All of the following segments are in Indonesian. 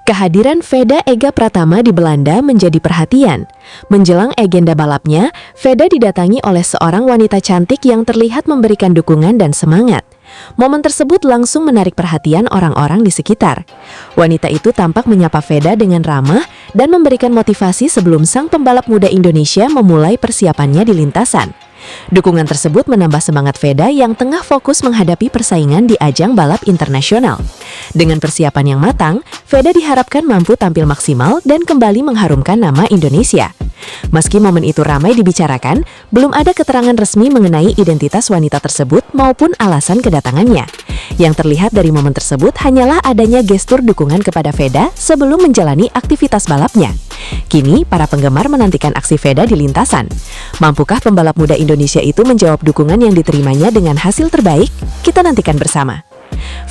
Kehadiran Veda Ega Pratama di Belanda menjadi perhatian. Menjelang agenda balapnya, Veda didatangi oleh seorang wanita cantik yang terlihat memberikan dukungan dan semangat. Momen tersebut langsung menarik perhatian orang-orang di sekitar. Wanita itu tampak menyapa Veda dengan ramah dan memberikan motivasi sebelum sang pembalap muda Indonesia memulai persiapannya di lintasan. Dukungan tersebut menambah semangat Veda yang tengah fokus menghadapi persaingan di ajang balap internasional. Dengan persiapan yang matang, Veda diharapkan mampu tampil maksimal dan kembali mengharumkan nama Indonesia. Meski momen itu ramai dibicarakan, belum ada keterangan resmi mengenai identitas wanita tersebut maupun alasan kedatangannya. Yang terlihat dari momen tersebut hanyalah adanya gestur dukungan kepada Veda sebelum menjalani aktivitas balapnya. Kini, para penggemar menantikan aksi Veda di lintasan. Mampukah pembalap muda Indonesia itu menjawab dukungan yang diterimanya dengan hasil terbaik? Kita nantikan bersama.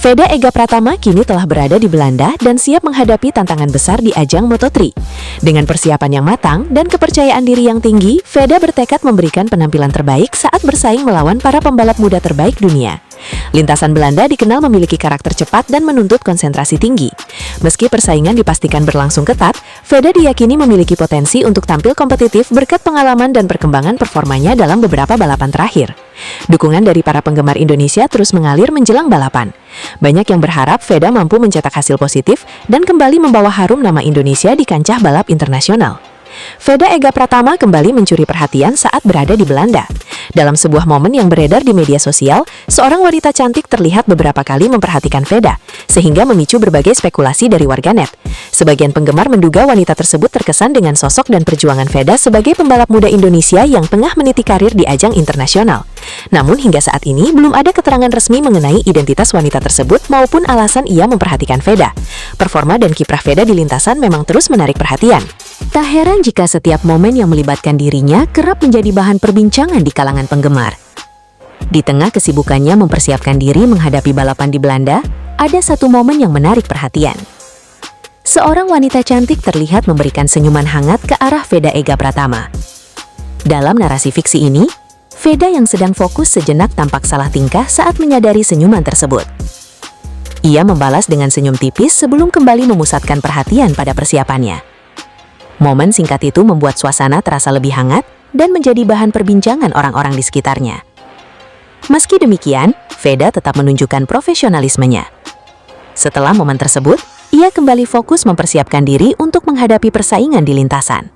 Veda Ega Pratama kini telah berada di Belanda dan siap menghadapi tantangan besar di ajang Moto3. Dengan persiapan yang matang dan kepercayaan diri yang tinggi, Veda bertekad memberikan penampilan terbaik saat bersaing melawan para pembalap muda terbaik dunia. Lintasan Belanda dikenal memiliki karakter cepat dan menuntut konsentrasi tinggi. Meski persaingan dipastikan berlangsung ketat, Veda diyakini memiliki potensi untuk tampil kompetitif berkat pengalaman dan perkembangan performanya dalam beberapa balapan terakhir. Dukungan dari para penggemar Indonesia terus mengalir menjelang balapan. Banyak yang berharap Veda mampu mencetak hasil positif dan kembali membawa harum nama Indonesia di kancah balap internasional. Veda Ega Pratama kembali mencuri perhatian saat berada di Belanda. Dalam sebuah momen yang beredar di media sosial, seorang wanita cantik terlihat beberapa kali memperhatikan Veda, sehingga memicu berbagai spekulasi dari warganet. Sebagian penggemar menduga wanita tersebut terkesan dengan sosok dan perjuangan Veda sebagai pembalap muda Indonesia yang tengah meniti karir di ajang internasional. Namun hingga saat ini belum ada keterangan resmi mengenai identitas wanita tersebut maupun alasan ia memperhatikan Veda. Performa dan kiprah Veda di lintasan memang terus menarik perhatian. Tak heran jika setiap momen yang melibatkan dirinya kerap menjadi bahan perbincangan di kalangan penggemar. Di tengah kesibukannya mempersiapkan diri menghadapi balapan di Belanda, ada satu momen yang menarik perhatian. Seorang wanita cantik terlihat memberikan senyuman hangat ke arah Veda Ega Pratama. Dalam narasi fiksi ini, Veda yang sedang fokus sejenak tampak salah tingkah saat menyadari senyuman tersebut. Ia membalas dengan senyum tipis sebelum kembali memusatkan perhatian pada persiapannya. Momen singkat itu membuat suasana terasa lebih hangat dan menjadi bahan perbincangan orang-orang di sekitarnya. Meski demikian, Veda tetap menunjukkan profesionalismenya. Setelah momen tersebut, ia kembali fokus mempersiapkan diri untuk menghadapi persaingan di lintasan.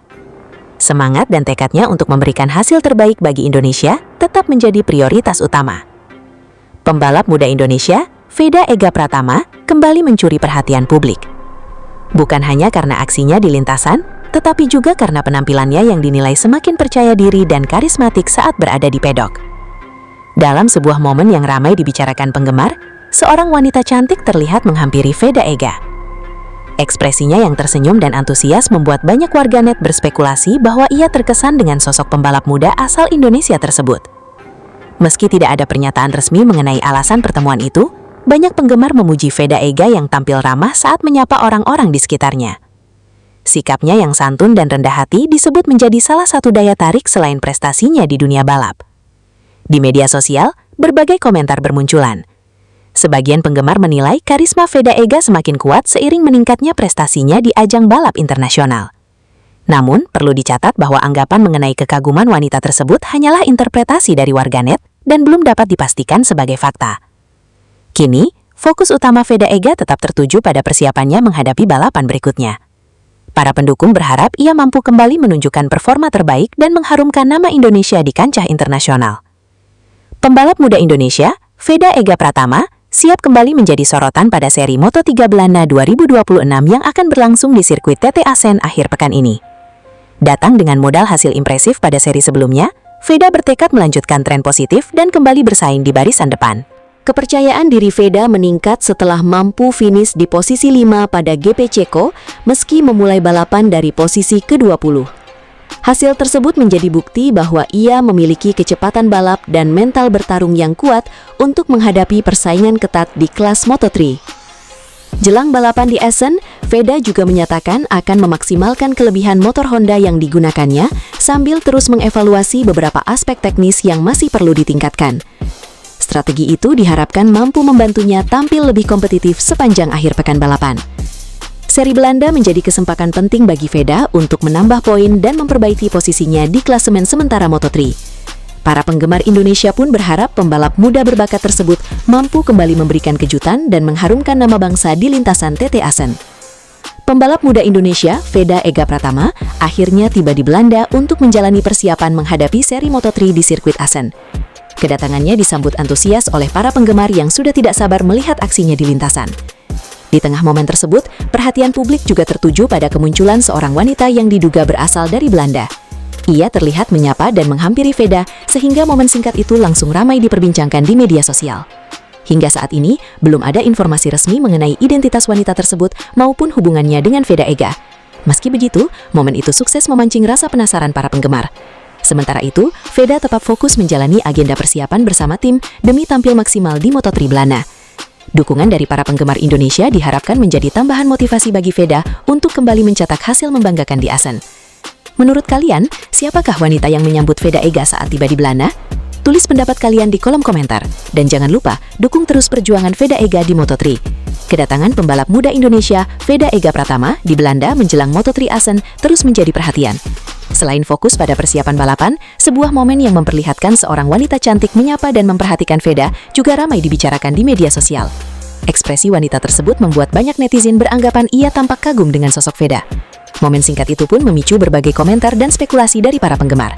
Semangat dan tekadnya untuk memberikan hasil terbaik bagi Indonesia tetap menjadi prioritas utama. Pembalap muda Indonesia, Veda Ega Pratama, kembali mencuri perhatian publik. Bukan hanya karena aksinya di lintasan, tetapi juga karena penampilannya yang dinilai semakin percaya diri dan karismatik saat berada di pedok. Dalam sebuah momen yang ramai dibicarakan penggemar, seorang wanita cantik terlihat menghampiri Veda Ega. Ekspresinya yang tersenyum dan antusias membuat banyak warganet berspekulasi bahwa ia terkesan dengan sosok pembalap muda asal Indonesia tersebut. Meski tidak ada pernyataan resmi mengenai alasan pertemuan itu, banyak penggemar memuji Veda Ega yang tampil ramah saat menyapa orang-orang di sekitarnya. Sikapnya yang santun dan rendah hati disebut menjadi salah satu daya tarik selain prestasinya di dunia balap. Di media sosial, berbagai komentar bermunculan. Sebagian penggemar menilai karisma Veda Ega semakin kuat seiring meningkatnya prestasinya di ajang balap internasional. Namun, perlu dicatat bahwa anggapan mengenai kekaguman wanita tersebut hanyalah interpretasi dari warganet dan belum dapat dipastikan sebagai fakta. Kini, fokus utama Veda Ega tetap tertuju pada persiapannya menghadapi balapan berikutnya. Para pendukung berharap ia mampu kembali menunjukkan performa terbaik dan mengharumkan nama Indonesia di kancah internasional. Pembalap muda Indonesia, Veda Ega Pratama, siap kembali menjadi sorotan pada seri Moto3 Belanda 2026 yang akan berlangsung di sirkuit TT Assen akhir pekan ini. Datang dengan modal hasil impresif pada seri sebelumnya, Veda bertekad melanjutkan tren positif dan kembali bersaing di barisan depan. Kepercayaan diri Veda meningkat setelah mampu finish di posisi 5 pada GP Ceko meski memulai balapan dari posisi ke-20. Hasil tersebut menjadi bukti bahwa ia memiliki kecepatan balap dan mental bertarung yang kuat untuk menghadapi persaingan ketat di kelas Moto3. Jelang balapan di Essen, Veda juga menyatakan akan memaksimalkan kelebihan motor Honda yang digunakannya sambil terus mengevaluasi beberapa aspek teknis yang masih perlu ditingkatkan. Strategi itu diharapkan mampu membantunya tampil lebih kompetitif sepanjang akhir pekan balapan. Seri Belanda menjadi kesempatan penting bagi Veda untuk menambah poin dan memperbaiki posisinya di klasemen sementara Moto3. Para penggemar Indonesia pun berharap pembalap muda berbakat tersebut mampu kembali memberikan kejutan dan mengharumkan nama bangsa di lintasan TT Assen. Pembalap muda Indonesia, Veda Ega Pratama, akhirnya tiba di Belanda untuk menjalani persiapan menghadapi seri Moto3 di sirkuit Assen. Kedatangannya disambut antusias oleh para penggemar yang sudah tidak sabar melihat aksinya di lintasan. Di tengah momen tersebut, perhatian publik juga tertuju pada kemunculan seorang wanita yang diduga berasal dari Belanda. Ia terlihat menyapa dan menghampiri Veda, sehingga momen singkat itu langsung ramai diperbincangkan di media sosial. Hingga saat ini, belum ada informasi resmi mengenai identitas wanita tersebut maupun hubungannya dengan Veda Ega. Meski begitu, momen itu sukses memancing rasa penasaran para penggemar. Sementara itu, Veda tetap fokus menjalani agenda persiapan bersama tim demi tampil maksimal di Moto3 Belanda. Dukungan dari para penggemar Indonesia diharapkan menjadi tambahan motivasi bagi Veda untuk kembali mencetak hasil membanggakan di Assen. Menurut kalian, siapakah wanita yang menyambut Veda Ega saat tiba di Belanda? Tulis pendapat kalian di kolom komentar. Dan jangan lupa, dukung terus perjuangan Veda Ega di Moto3. Kedatangan pembalap muda Indonesia, Veda Ega Pratama, di Belanda menjelang Moto3 Assen terus menjadi perhatian. Selain fokus pada persiapan balapan, sebuah momen yang memperlihatkan seorang wanita cantik menyapa dan memperhatikan Veda juga ramai dibicarakan di media sosial. Ekspresi wanita tersebut membuat banyak netizen beranggapan ia tampak kagum dengan sosok Veda. Momen singkat itu pun memicu berbagai komentar dan spekulasi dari para penggemar.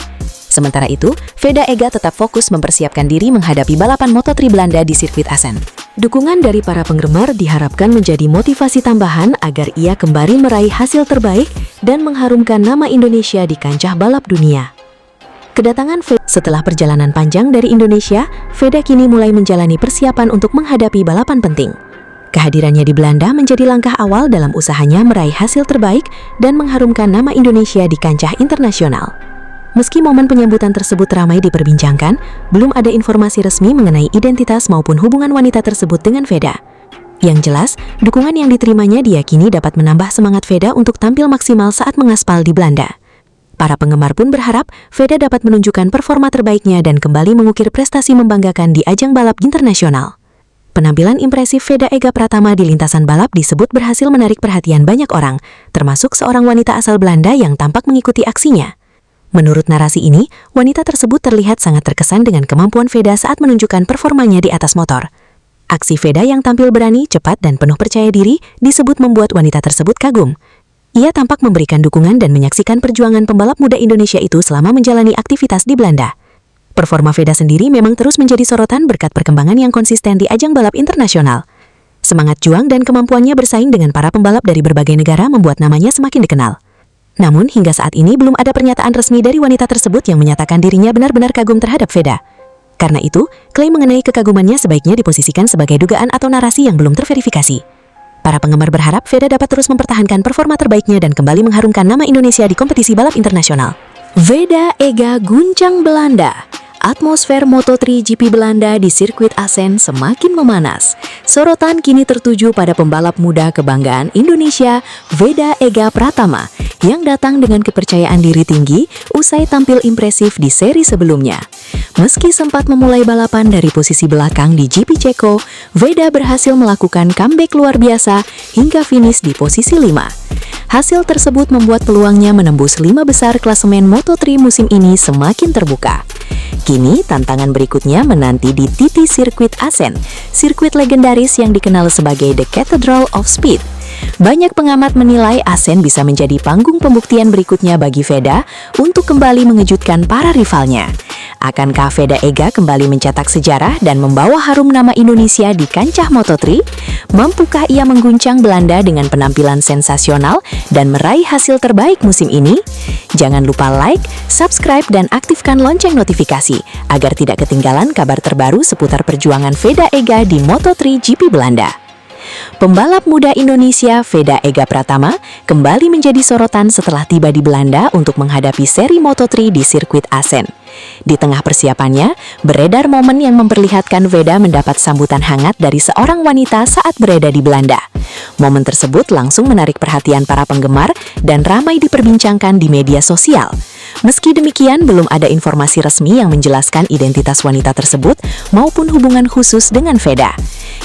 Sementara itu, Veda Ega tetap fokus mempersiapkan diri menghadapi balapan Moto3 Belanda di sirkuit Assen. Dukungan dari para penggemar diharapkan menjadi motivasi tambahan agar ia kembali meraih hasil terbaik dan mengharumkan nama Indonesia di kancah balap dunia. Kedatangan Veda setelah perjalanan panjang dari Indonesia, Veda kini mulai menjalani persiapan untuk menghadapi balapan penting. Kehadirannya di Belanda menjadi langkah awal dalam usahanya meraih hasil terbaik dan mengharumkan nama Indonesia di kancah internasional. Meski momen penyambutan tersebut ramai diperbincangkan, belum ada informasi resmi mengenai identitas maupun hubungan wanita tersebut dengan Veda. Yang jelas, dukungan yang diterimanya diyakini dapat menambah semangat Veda untuk tampil maksimal saat mengaspal di Belanda. Para penggemar pun berharap Veda dapat menunjukkan performa terbaiknya dan kembali mengukir prestasi membanggakan di ajang balap internasional. Penampilan impresif Veda Ega Pratama di lintasan balap disebut berhasil menarik perhatian banyak orang, termasuk seorang wanita asal Belanda yang tampak mengikuti aksinya. Menurut narasi ini, wanita tersebut terlihat sangat terkesan dengan kemampuan Veda saat menunjukkan performanya di atas motor. Aksi Veda yang tampil berani, cepat, dan penuh percaya diri disebut membuat wanita tersebut kagum. Ia tampak memberikan dukungan dan menyaksikan perjuangan pembalap muda Indonesia itu selama menjalani aktivitas di Belanda. Performa Veda sendiri memang terus menjadi sorotan berkat perkembangan yang konsisten di ajang balap internasional. Semangat juang dan kemampuannya bersaing dengan para pembalap dari berbagai negara membuat namanya semakin dikenal. Namun, hingga saat ini belum ada pernyataan resmi dari wanita tersebut yang menyatakan dirinya benar-benar kagum terhadap Veda. Karena itu, klaim mengenai kekagumannya sebaiknya diposisikan sebagai dugaan atau narasi yang belum terverifikasi. Para penggemar berharap Veda dapat terus mempertahankan performa terbaiknya dan kembali mengharumkan nama Indonesia di kompetisi balap internasional. Veda Ega guncang Belanda. Atmosfer Moto3 GP Belanda di sirkuit Assen semakin memanas. Sorotan kini tertuju pada pembalap muda kebanggaan Indonesia, Veda Ega Pratama, yang datang dengan kepercayaan diri tinggi usai tampil impresif di seri sebelumnya. Meski sempat memulai balapan dari posisi belakang di GP Ceko, Veda berhasil melakukan comeback luar biasa hingga finish di posisi 5. Hasil tersebut membuat peluangnya menembus 5 besar klasemen Moto3 musim ini semakin terbuka. Kini, tantangan berikutnya menanti di TT Sirkuit Assen, sirkuit legendaris yang dikenal sebagai The Cathedral of Speed. Banyak pengamat menilai Assen bisa menjadi panggung pembuktian berikutnya bagi Veda untuk kembali mengejutkan para rivalnya. Akankah Veda Ega kembali mencetak sejarah dan membawa harum nama Indonesia di kancah Moto3? Mampukah ia mengguncang Belanda dengan penampilan sensasional dan meraih hasil terbaik musim ini? Jangan lupa like, subscribe, dan aktifkan lonceng notifikasi agar tidak ketinggalan kabar terbaru seputar perjuangan Veda Ega di Moto3 GP Belanda. Pembalap muda Indonesia Veda Ega Pratama kembali menjadi sorotan setelah tiba di Belanda untuk menghadapi seri Moto3 di sirkuit Assen. Di tengah persiapannya, beredar momen yang memperlihatkan Veda mendapat sambutan hangat dari seorang wanita saat berada di Belanda. Momen tersebut langsung menarik perhatian para penggemar dan ramai diperbincangkan di media sosial. Meski demikian, belum ada informasi resmi yang menjelaskan identitas wanita tersebut maupun hubungan khusus dengan Veda.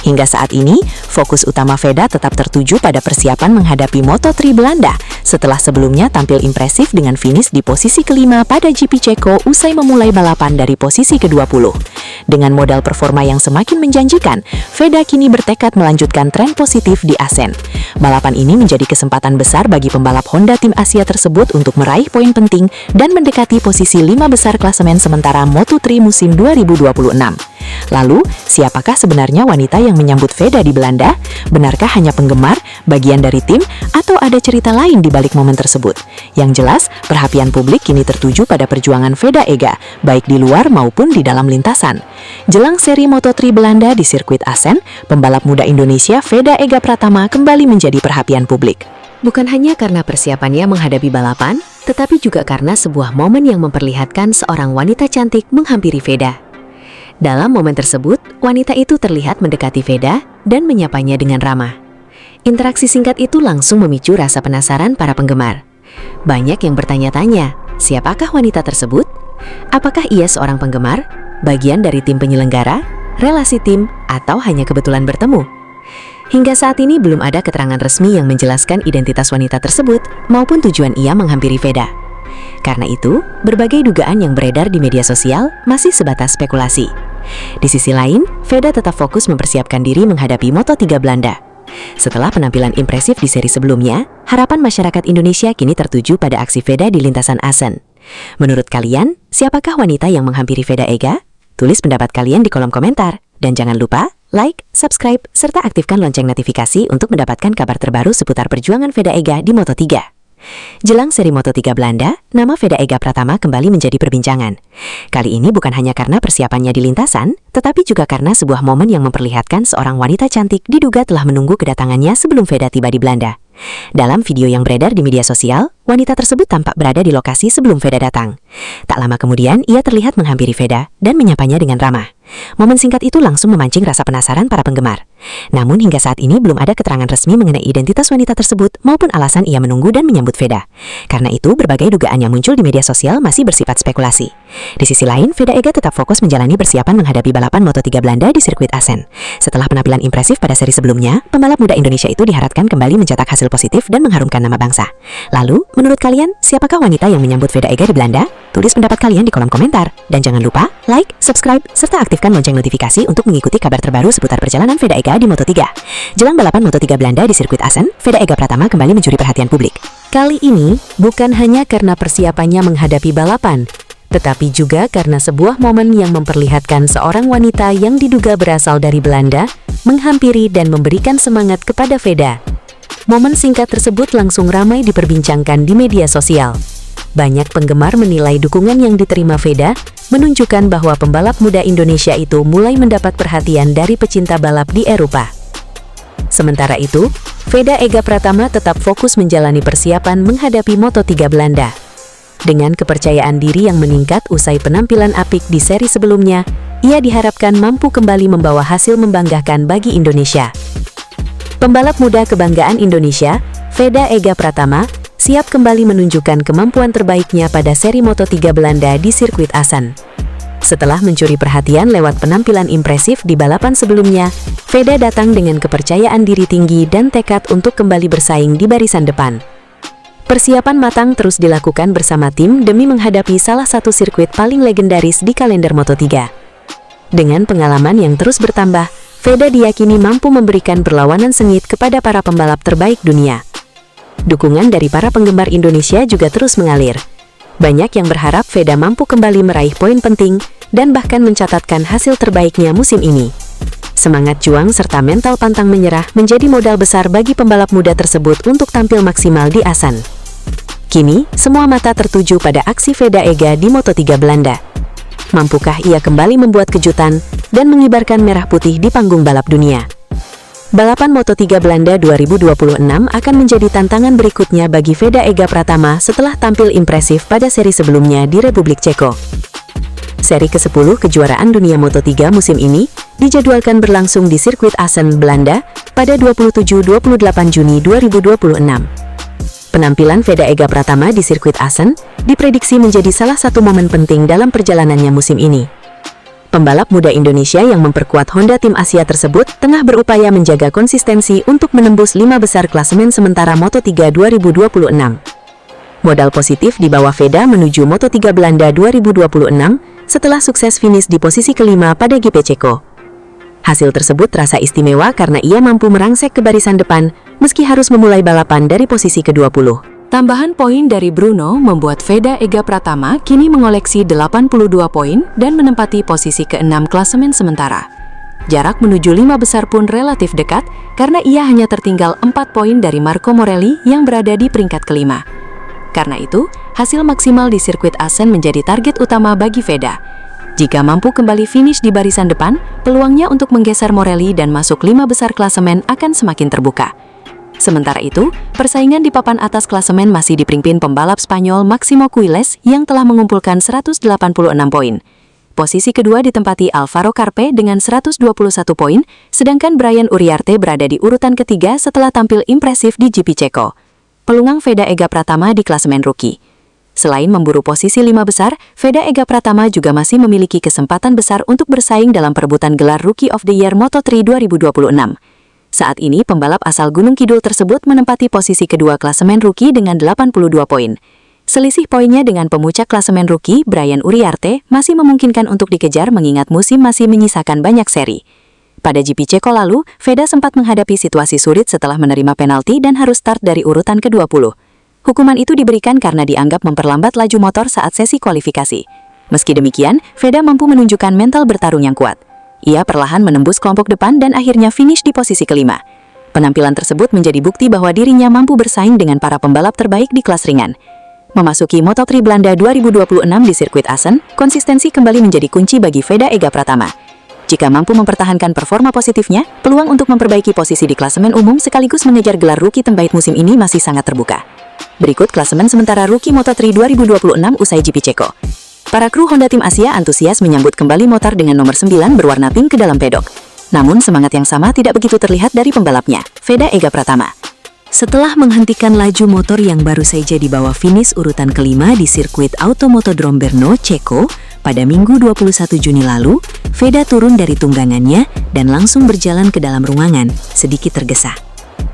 Hingga saat ini, fokus utama Veda tetap tertuju pada persiapan menghadapi Moto3 Belanda setelah sebelumnya tampil impresif dengan finish di posisi kelima pada GP Ceko usai memulai balapan dari posisi ke-20. Dengan modal performa yang semakin menjanjikan, Veda kini bertekad melanjutkan tren positif di Assen. Balapan ini menjadi kesempatan besar bagi pembalap Honda tim Asia tersebut untuk meraih poin penting dan mendekati posisi 5 besar klasemen sementara Moto3 musim 2026. Lalu, siapakah sebenarnya wanita yang menyambut Veda di Belanda? Benarkah hanya penggemar, bagian dari tim, atau ada cerita lain di balik momen tersebut? Yang jelas, perhatian publik kini tertuju pada perjuangan Veda Ega, baik di luar maupun di dalam lintasan. Jelang seri Moto3 Belanda di sirkuit Assen, pembalap muda Indonesia Veda Ega Pratama kembali menjadi perhatian publik. Bukan hanya karena persiapannya menghadapi balapan, tetapi juga karena sebuah momen yang memperlihatkan seorang wanita cantik menghampiri Veda. Dalam momen tersebut, wanita itu terlihat mendekati Veda dan menyapanya dengan ramah. Interaksi singkat itu langsung memicu rasa penasaran para penggemar. Banyak yang bertanya-tanya, siapakah wanita tersebut? Apakah ia seorang penggemar, bagian dari tim penyelenggara, relasi tim, atau hanya kebetulan bertemu? Hingga saat ini belum ada keterangan resmi yang menjelaskan identitas wanita tersebut maupun tujuan ia menghampiri Veda. Karena itu, berbagai dugaan yang beredar di media sosial masih sebatas spekulasi. Di sisi lain, Veda tetap fokus mempersiapkan diri menghadapi Moto3 Belanda. Setelah penampilan impresif di seri sebelumnya, harapan masyarakat Indonesia kini tertuju pada aksi Veda di lintasan Assen. Menurut kalian, siapakah wanita yang menghampiri Veda Ega? Tulis pendapat kalian di kolom komentar. Dan jangan lupa, like, subscribe, serta aktifkan lonceng notifikasi untuk mendapatkan kabar terbaru seputar perjuangan Veda Ega di Moto3. Jelang seri Moto3 Belanda, nama Veda Ega Pratama kembali menjadi perbincangan. Kali ini bukan hanya karena persiapannya di lintasan, tetapi juga karena sebuah momen yang memperlihatkan seorang wanita cantik diduga telah menunggu kedatangannya sebelum Veda tiba di Belanda. Dalam video yang beredar di media sosial, wanita tersebut tampak berada di lokasi sebelum Veda datang. Tak lama kemudian, ia terlihat menghampiri Veda dan menyapanya dengan ramah. Momen singkat itu langsung memancing rasa penasaran para penggemar. Namun hingga saat ini belum ada keterangan resmi mengenai identitas wanita tersebut maupun alasan ia menunggu dan menyambut Veda. Karena itu, berbagai dugaan yang muncul di media sosial masih bersifat spekulasi. Di sisi lain, Veda Ega tetap fokus menjalani persiapan menghadapi balapan Moto3 Belanda di sirkuit Assen. Setelah penampilan impresif pada seri sebelumnya, pembalap muda Indonesia itu diharapkan kembali mencetak hasil positif dan mengharumkan nama bangsa. Lalu, menurut kalian, siapakah wanita yang menyambut Veda Ega di Belanda? Tulis pendapat kalian di kolom komentar. Dan jangan lupa, like, subscribe, serta aktifkan lonceng notifikasi untuk mengikuti kabar terbaru seputar perjalanan Veda Ega di Moto3. Jelang balapan Moto3 Belanda di sirkuit Assen, Veda Ega Pratama kembali mencuri perhatian publik. Kali ini, bukan hanya karena persiapannya menghadapi balapan, tetapi juga karena sebuah momen yang memperlihatkan seorang wanita yang diduga berasal dari Belanda menghampiri dan memberikan semangat kepada Veda. Momen singkat tersebut langsung ramai diperbincangkan di media sosial. Banyak penggemar menilai dukungan yang diterima Veda menunjukkan bahwa pembalap muda Indonesia itu mulai mendapat perhatian dari pecinta balap di Eropa. Sementara itu, Veda Ega Pratama tetap fokus menjalani persiapan menghadapi Moto3 Belanda. Dengan kepercayaan diri yang meningkat usai penampilan apik di seri sebelumnya, ia diharapkan mampu kembali membawa hasil membanggakan bagi Indonesia. Pembalap muda kebanggaan Indonesia, Veda Ega Pratama, siap kembali menunjukkan kemampuan terbaiknya pada seri Moto3 Belanda di sirkuit Assen. Setelah mencuri perhatian lewat penampilan impresif di balapan sebelumnya, Veda datang dengan kepercayaan diri tinggi dan tekad untuk kembali bersaing di barisan depan. Persiapan matang terus dilakukan bersama tim demi menghadapi salah satu sirkuit paling legendaris di kalender Moto3. Dengan pengalaman yang terus bertambah, Veda diyakini mampu memberikan perlawanan sengit kepada para pembalap terbaik dunia. Dukungan dari para penggemar Indonesia juga terus mengalir. Banyak yang berharap Veda mampu kembali meraih poin penting dan bahkan mencatatkan hasil terbaiknya musim ini. Semangat juang serta mental pantang menyerah menjadi modal besar bagi pembalap muda tersebut untuk tampil maksimal di Assen. Kini, semua mata tertuju pada aksi Veda Ega di Moto3 Belanda. Mampukah ia kembali membuat kejutan dan mengibarkan merah putih di panggung balap dunia? Balapan Moto3 Belanda 2026 akan menjadi tantangan berikutnya bagi Veda Ega Pratama setelah tampil impresif pada seri sebelumnya di Republik Ceko. Seri ke-10 kejuaraan dunia Moto3 musim ini dijadwalkan berlangsung di sirkuit Assen, Belanda pada 27-28 Juni 2026. Penampilan Veda Ega Pratama di sirkuit Assen diprediksi menjadi salah satu momen penting dalam perjalanannya musim ini. Pembalap muda Indonesia yang memperkuat Honda Tim Asia tersebut tengah berupaya menjaga konsistensi untuk menembus 5 besar klasemen sementara Moto3 2026. Modal positif dibawa Veda menuju Moto3 Belanda 2026 setelah sukses finish di posisi kelima pada GP Ceko. Hasil tersebut terasa istimewa karena ia mampu merangsek ke barisan depan meski harus memulai balapan dari posisi ke-20. Tambahan poin dari Bruno membuat Veda Ega Pratama kini mengoleksi 82 poin dan menempati posisi ke-6 klasemen sementara. Jarak menuju 5 besar pun relatif dekat karena ia hanya tertinggal 4 poin dari Marco Morelli yang berada di peringkat kelima. Karena itu, hasil maksimal di sirkuit Assen menjadi target utama bagi Veda. Jika mampu kembali finish di barisan depan, peluangnya untuk menggeser Morelli dan masuk 5 besar klasemen akan semakin terbuka. Sementara itu, persaingan di papan atas klasemen masih dipimpin pembalap Spanyol Máximo Quiles yang telah mengumpulkan 186 poin. Posisi kedua ditempati Alvaro Carpe dengan 121 poin, sedangkan Brian Uriarte berada di urutan ketiga setelah tampil impresif di GP Ceko. Peluang Veda Ega Pratama di klasemen rookie. Selain memburu posisi 5 besar, Veda Ega Pratama juga masih memiliki kesempatan besar untuk bersaing dalam perebutan gelar Rookie of the Year Moto3 2026. Saat ini, pembalap asal Gunung Kidul tersebut menempati posisi kedua klasemen rookie dengan 82 poin. Selisih poinnya dengan pemuncak klasemen rookie, Brian Uriarte, masih memungkinkan untuk dikejar mengingat musim masih menyisakan banyak seri. Pada GP Ceko lalu, Veda sempat menghadapi situasi sulit setelah menerima penalti dan harus start dari urutan ke-20. Hukuman itu diberikan karena dianggap memperlambat laju motor saat sesi kualifikasi. Meski demikian, Veda mampu menunjukkan mental bertarung yang kuat. Ia perlahan menembus kelompok depan dan akhirnya finish di posisi kelima. Penampilan tersebut menjadi bukti bahwa dirinya mampu bersaing dengan para pembalap terbaik di kelas ringan. Memasuki Moto3 Belanda 2026 di sirkuit Assen, konsistensi kembali menjadi kunci bagi Veda Ega Pratama. Jika mampu mempertahankan performa positifnya, peluang untuk memperbaiki posisi di klasemen umum sekaligus mengejar gelar rookie terbaik musim ini masih sangat terbuka. Berikut klasemen sementara rookie Moto3 2026 usai GP Ceko. Para kru Honda Tim Asia antusias menyambut kembali motor dengan nomor 9 berwarna pink ke dalam pedok. Namun semangat yang sama tidak begitu terlihat dari pembalapnya, Veda Ega Pratama. Setelah menghentikan laju motor yang baru saja dibawa finish urutan kelima di sirkuit Automotodrome Brno, Ceko, pada Minggu 21 Juni lalu, Veda turun dari tunggangannya dan langsung berjalan ke dalam ruangan, sedikit tergesa.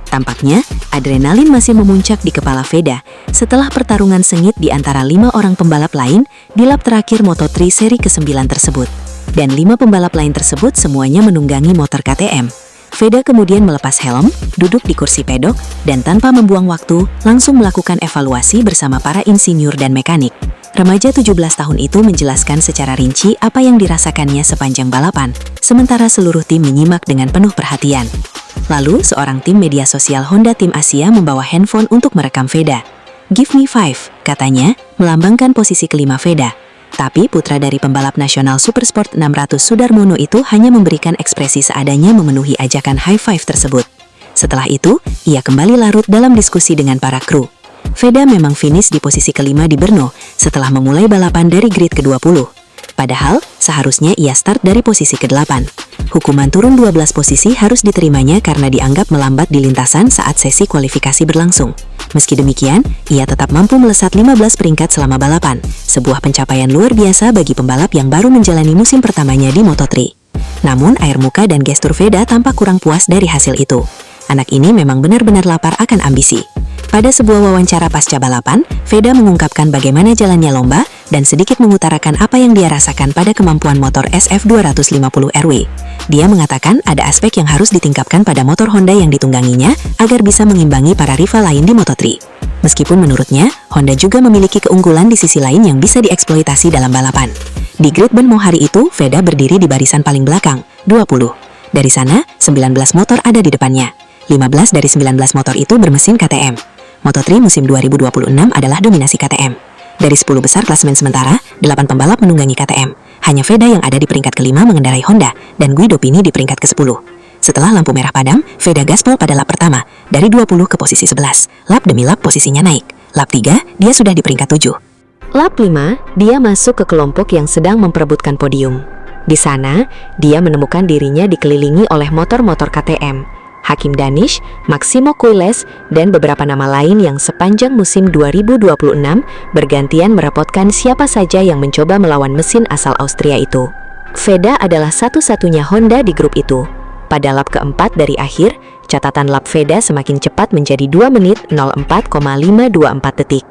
Tampaknya, adrenalin masih memuncak di kepala Veda setelah pertarungan sengit di antara 5 orang pembalap lain di lap terakhir Moto3 seri ke-9 tersebut. Dan 5 pembalap lain tersebut semuanya menunggangi motor KTM. Veda kemudian melepas helm, duduk di kursi pedok, dan tanpa membuang waktu, langsung melakukan evaluasi bersama para insinyur dan mekanik. Remaja 17 tahun itu menjelaskan secara rinci apa yang dirasakannya sepanjang balapan, sementara seluruh tim menyimak dengan penuh perhatian. Lalu, seorang tim media sosial Honda Tim Asia membawa handphone untuk merekam Veda. "Give me 5," katanya, melambangkan posisi kelima Veda. Tapi putra dari pembalap nasional Supersport 600 Sudarmono itu hanya memberikan ekspresi seadanya memenuhi ajakan high five tersebut. Setelah itu, ia kembali larut dalam diskusi dengan para kru. Veda memang finish di posisi kelima di Brno setelah memulai balapan dari grid ke-20. Padahal, seharusnya ia start dari posisi ke-8. Hukuman turun 12 posisi harus diterimanya karena dianggap melambat di lintasan saat sesi kualifikasi berlangsung. Meski demikian, ia tetap mampu melesat 15 peringkat selama balapan, sebuah pencapaian luar biasa bagi pembalap yang baru menjalani musim pertamanya di Moto3. Namun, air muka dan gestur Veda tampak kurang puas dari hasil itu. Anak ini memang benar-benar lapar akan ambisi. Pada sebuah wawancara pasca balapan, Veda mengungkapkan bagaimana jalannya lomba dan sedikit mengutarakan apa yang dia rasakan pada kemampuan motor SF250RW. Dia mengatakan ada aspek yang harus ditingkatkan pada motor Honda yang ditungganginya agar bisa mengimbangi para rival lain di Moto3. Meskipun menurutnya, Honda juga memiliki keunggulan di sisi lain yang bisa dieksploitasi dalam balapan. Di grid Brno hari itu, Veda berdiri di barisan paling belakang, 20. Dari sana, 19 motor ada di depannya. 15 dari 19 motor itu bermesin KTM. Moto3 musim 2026 adalah dominasi KTM. Dari 10 besar klasemen sementara, 8 pembalap menunggangi KTM. Hanya Veda yang ada di peringkat kelima mengendarai Honda, dan Guido Pini di peringkat ke-10. Setelah lampu merah padam, Veda gaspol pada lap pertama, dari 20 ke posisi 11. Lap demi lap posisinya naik. Lap 3, dia sudah di peringkat 7. Lap 5, dia masuk ke kelompok yang sedang memperebutkan podium. Di sana, dia menemukan dirinya dikelilingi oleh motor-motor KTM, Hakim Danish, Maximo Cueles, dan beberapa nama lain yang sepanjang musim 2026 bergantian merepotkan siapa saja yang mencoba melawan mesin asal Austria itu. Veda adalah satu-satunya Honda di grup itu. Pada lap keempat dari akhir, catatan lap Veda semakin cepat menjadi 2 menit 04,524 detik.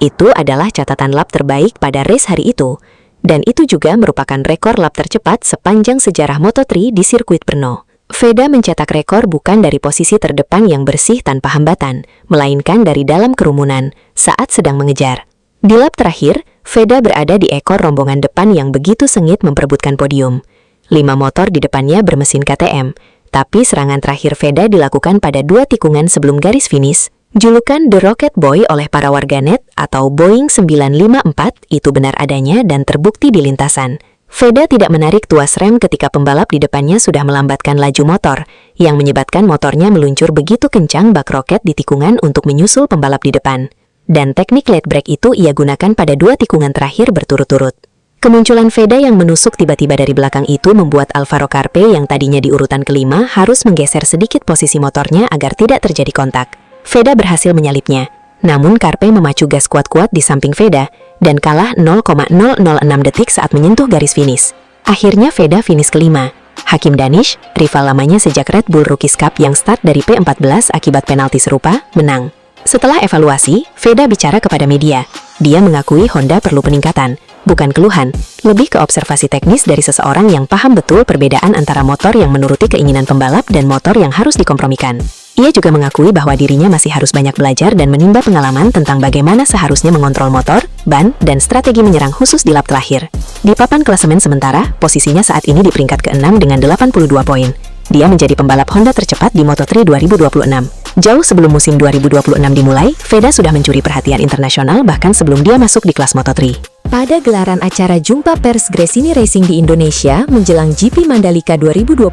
Itu adalah catatan lap terbaik pada race hari itu. Dan itu juga merupakan rekor lap tercepat sepanjang sejarah Moto3 di sirkuit Brno. Veda mencetak rekor bukan dari posisi terdepan yang bersih tanpa hambatan, melainkan dari dalam kerumunan saat sedang mengejar. Di lap terakhir, Veda berada di ekor rombongan depan yang begitu sengit memperebutkan podium. 5 motor di depannya bermesin KTM, tapi serangan terakhir Veda dilakukan pada 2 tikungan sebelum garis finish. Julukan The Rocket Boy oleh para warganet atau Boeing 954 itu benar adanya dan terbukti di lintasan. Veda tidak menarik tuas rem ketika pembalap di depannya sudah melambatkan laju motor, yang menyebabkan motornya meluncur begitu kencang bak roket di tikungan untuk menyusul pembalap di depan. Dan teknik late brake itu ia gunakan pada 2 tikungan terakhir berturut-turut. Kemunculan Veda yang menusuk tiba-tiba dari belakang itu membuat Alvaro Carpe yang tadinya di urutan kelima harus menggeser sedikit posisi motornya agar tidak terjadi kontak. Veda berhasil menyalipnya, namun Carpe memacu gas kuat-kuat di samping Veda dan kalah 0,006 detik saat menyentuh garis finish. Akhirnya Veda finish kelima. Hakim Danish, rival lamanya sejak Red Bull Rookies Cup yang start dari P14 akibat penalti serupa, menang. Setelah evaluasi, Veda bicara kepada media. Dia mengakui Honda perlu peningkatan, bukan keluhan, lebih ke observasi teknis dari seseorang yang paham betul perbedaan antara motor yang menuruti keinginan pembalap dan motor yang harus dikompromikan. Ia juga mengakui bahwa dirinya masih harus banyak belajar dan menimba pengalaman tentang bagaimana seharusnya mengontrol motor, ban, dan strategi menyerang khusus di lap terakhir. Di papan klasemen sementara, posisinya saat ini di peringkat ke-6 dengan 82 poin. Dia menjadi pembalap Honda tercepat di Moto3 2026. Jauh sebelum musim 2026 dimulai, Veda sudah mencuri perhatian internasional bahkan sebelum dia masuk di kelas Moto3. Pada gelaran acara Jumpa Pers Gresini Racing di Indonesia menjelang GP Mandalika 2025,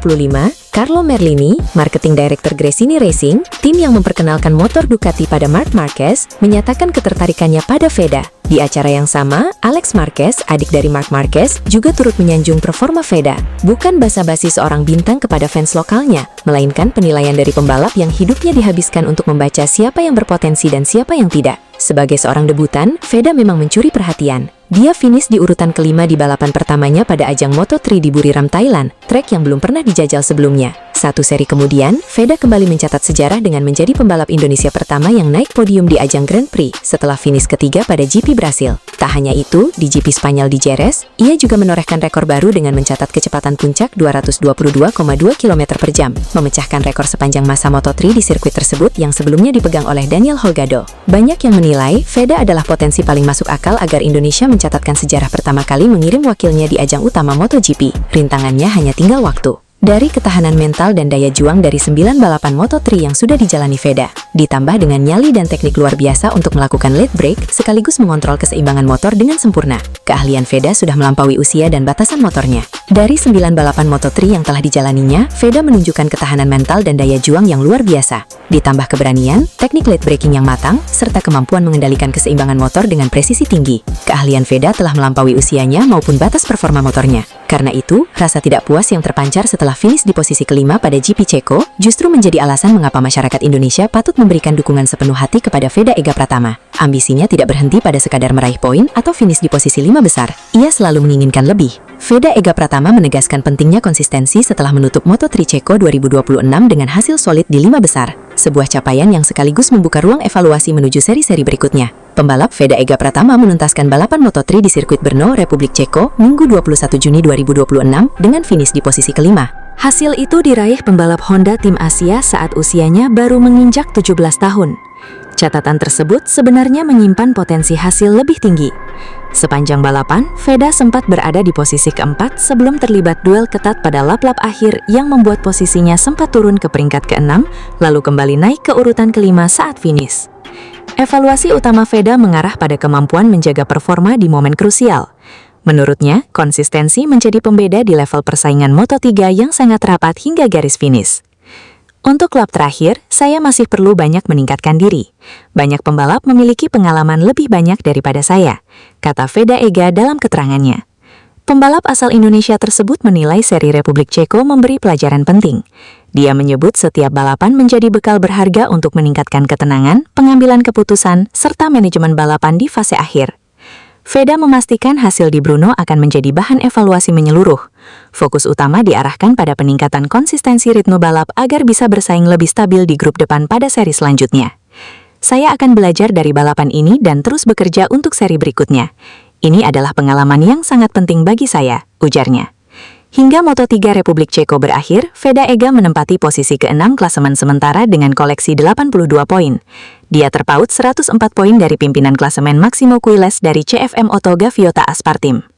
Carlo Merlini, Marketing Director Gresini Racing, tim yang memperkenalkan motor Ducati pada Marc Marquez, menyatakan ketertarikannya pada Veda. Di acara yang sama, Alex Marquez, adik dari Marc Marquez, juga turut menyanjung performa Veda. Bukan basa-basi seorang bintang kepada fans lokalnya, melainkan penilaian dari pembalap yang hidupnya dihabiskan untuk membaca siapa yang berpotensi dan siapa yang tidak. Sebagai seorang debutan, Veda memang mencuri perhatian. Dia finish di urutan kelima di balapan pertamanya pada ajang Moto3 di Buriram, Thailand, trek yang belum pernah dijajal sebelumnya. 1 seri kemudian, Veda kembali mencatat sejarah dengan menjadi pembalap Indonesia pertama yang naik podium di ajang Grand Prix setelah finish ketiga pada GP Brasil. Tak hanya itu, di GP Spanyol di Jerez, ia juga menorehkan rekor baru dengan mencatat kecepatan puncak 222,2 km per jam, memecahkan rekor sepanjang masa Moto3 di sirkuit tersebut yang sebelumnya dipegang oleh Daniel Holgado. Banyak yang menilai Veda adalah potensi paling masuk akal agar Indonesia mencatatkan sejarah pertama kali mengirim wakilnya di ajang utama MotoGP. Rintangannya hanya tinggal waktu. Dari ketahanan mental dan daya juang dari 9 balapan Moto3 yang sudah dijalani Veda, ditambah dengan nyali dan teknik luar biasa untuk melakukan late brake sekaligus mengontrol keseimbangan motor dengan sempurna, keahlian Veda sudah melampaui usia dan batasan motornya. Dari 9 balapan Moto3 yang telah dijalaninya, Veda menunjukkan ketahanan mental dan daya juang yang luar biasa, ditambah keberanian, teknik late braking yang matang, serta kemampuan mengendalikan keseimbangan motor dengan presisi tinggi. Keahlian Veda telah melampaui usianya maupun batas performa motornya. Karena itu, rasa tidak puas yang terpancar setelah finish di posisi kelima pada GP Ceko justru menjadi alasan mengapa masyarakat Indonesia patut memberikan dukungan sepenuh hati kepada Veda Ega Pratama. Ambisinya tidak berhenti pada sekadar meraih poin atau finish di posisi 5 besar. Ia selalu menginginkan lebih. Veda Ega Pratama menegaskan pentingnya konsistensi setelah menutup Moto3 Ceko 2026 dengan hasil solid di 5 besar. Sebuah capaian yang sekaligus membuka ruang evaluasi menuju seri-seri berikutnya. Pembalap Veda Ega Pratama menuntaskan balapan Moto3 di sirkuit Brno, Republik Ceko, Minggu 21 Juni 2026 dengan finish di posisi kelima. Hasil itu diraih pembalap Honda Tim Asia saat usianya baru menginjak 17 tahun. Catatan tersebut sebenarnya menyimpan potensi hasil lebih tinggi. Sepanjang balapan, Veda sempat berada di posisi keempat sebelum terlibat duel ketat pada lap-lap akhir yang membuat posisinya sempat turun ke peringkat ke-6, lalu kembali naik ke urutan kelima saat finish. Evaluasi utama Veda mengarah pada kemampuan menjaga performa di momen krusial. Menurutnya, konsistensi menjadi pembeda di level persaingan Moto3 yang sangat rapat hingga garis finish. Untuk lap terakhir, saya masih perlu banyak meningkatkan diri. Banyak pembalap memiliki pengalaman lebih banyak daripada saya, kata Veda Ega dalam keterangannya. Pembalap asal Indonesia tersebut menilai seri Republik Ceko memberi pelajaran penting. Dia menyebut setiap balapan menjadi bekal berharga untuk meningkatkan ketenangan, pengambilan keputusan, serta manajemen balapan di fase akhir. Veda memastikan hasil di Brno akan menjadi bahan evaluasi menyeluruh. Fokus utama diarahkan pada peningkatan konsistensi ritme balap agar bisa bersaing lebih stabil di grup depan pada seri selanjutnya. Saya akan belajar dari balapan ini dan terus bekerja untuk seri berikutnya. Ini adalah pengalaman yang sangat penting bagi saya, ujarnya. Hingga Moto3 Republik Ceko berakhir, Veda Ega menempati posisi ke-6 klasemen sementara dengan koleksi 82 poin. Dia terpaut 104 poin dari pimpinan klasemen Maximo Quiles dari CFM Oto Gaviota Aspartim.